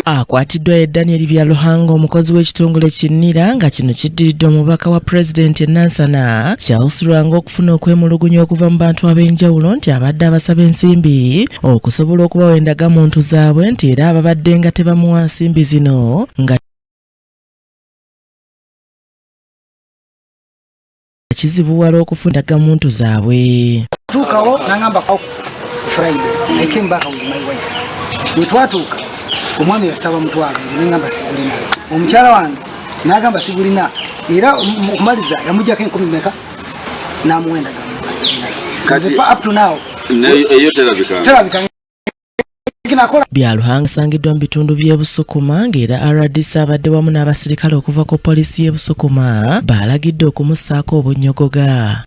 Akwatiddwa Daniel Byaruhanga omukozi w'ekitongole Kinnira nga kino kiddiridde omubaka wa Pulezidenti Nansana Charles Lwanga okufuna okwemulugunya okuva mu bantu ab'enjawulo nti abadde abasaba ensimbi okusobola okubawa endagamuntu zaabwe nti era ababadde nga tebamuwa nsimbi zino nga kizibuwala okufuna endagamuntu zaabwe. Tukawo nangamba kwa Friday I came back with my wife. Wetwatuuka omwami yasaba mutwalo nengamba sigulina. Omukyala wange nagamba sigulina era okumaliza yamujjako 10 meka namuwenda kati up to now eyo terabika. Byaruhanga asangiddwa mu bitundu by'e Busukuma ng'era RDC abadde wamu n'abasirikale okuva ku poliisi y'e Busukuma baalagidde okumussaako obunnyogoga.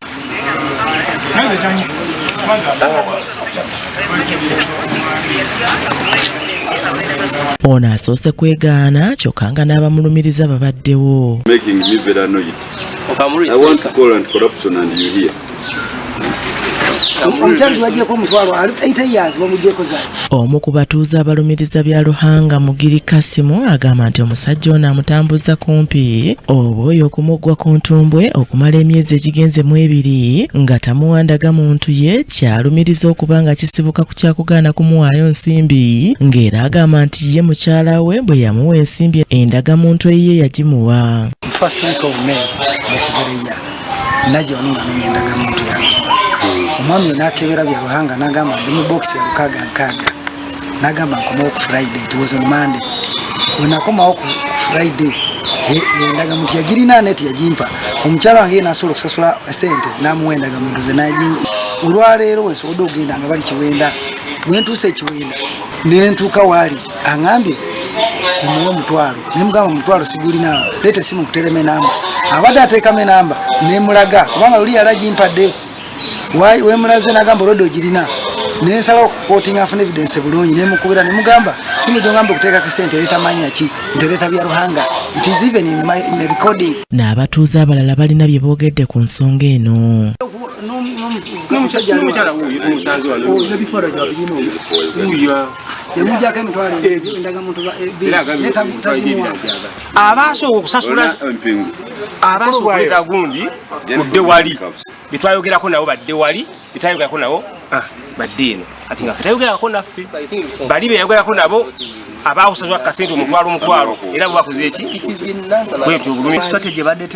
Ono asoose kwegaana kyokka nga n'abamulumiriza babaddewo. Omu ku batuuze abalumiriza Byaruhanga Mugiri Kasimu agamba nti omusajja ono amutambuza kumpi oba oyo okumuggwa ku ntumbwe okumala emyezi egigenze mu 2 nga tamuwa ndagamuntu ye kyalumiriza okuba nga kisibuka ku kyakugaana kumuwaayo nsimbi ng'era agamba nti ye mukyala we bwe yamuwa ensimbi endagamuntu eye yagimuwa. Omwami nakebera Byaruhanga nagamba ndi mu box ya nkaaga nagamba nkomawo ku Friday, it was on Monday. Wenakomawo ku Friday endagamuntu yagirina neti yagimpa omukyala wange nasobola okusasula sente namuwa endagamuntu ze olwaleero wensobodde okugenda nga bali Kiwenda wentuuse ekiwenda nentuuka waali aŋambye emuwe omutwalo nemugamba omutwalo sigulinawo leeta esimu nkuteremu enamba abadde ateekamu enamba nemulaga kubanga luli yalagimpadde wemulaze nagamba olwedde ogirina nensalawo okukotinga afuna evidence bulungi nemukubira nemugamba simu gyongamba okuteekako sente leetamanya ki ntereeta Byaruhanga it is even in my recording. N'abatuuze abalala balina bye boogedde ku nsonga eno. Abasooka okusasula abasooka gundi mudde wali bitwayogerako nabo badde wali bitayogerako nabo badde eno ati nga fetayogerako naffe bali beyogerako nabo abaawusazwa kasente omutwalo era bo bakoze eki bwetyo bulumi strategy badde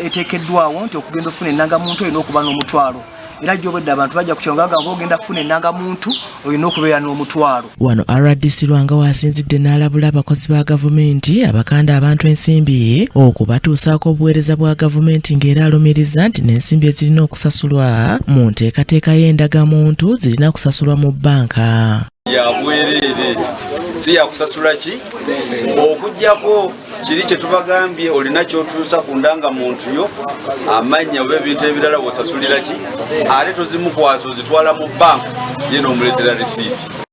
eteekeddwawo nti okugenda okufuna ennangamuntu olina okuba n'omutwalo era gy'obwedde abantu bajja kukyonganga ng'ogenda kufuna ennangamuntu olina okubeera n'omutwalo. Wano RDC Lwanga wasinzidde n'alabula abakozi ba gavumenti abakanda abantu ensimbi okubatuusaako obuweereza bwa gavumenti ng'era alumiriza nti n'ensimbi ezirina okusasulwa mu nteekateeka y'endagamuntu zirina kusasulwa mu bbanka. Yabwerere si yakusasula ki okujjako kiri kye tubagambye olina kyotuusa ku ndangamuntu yo amanya oba ebintu ebirala wosasulira ki ate tozimukwasa ozitwala mu banka ye n'omuleetera risiiti.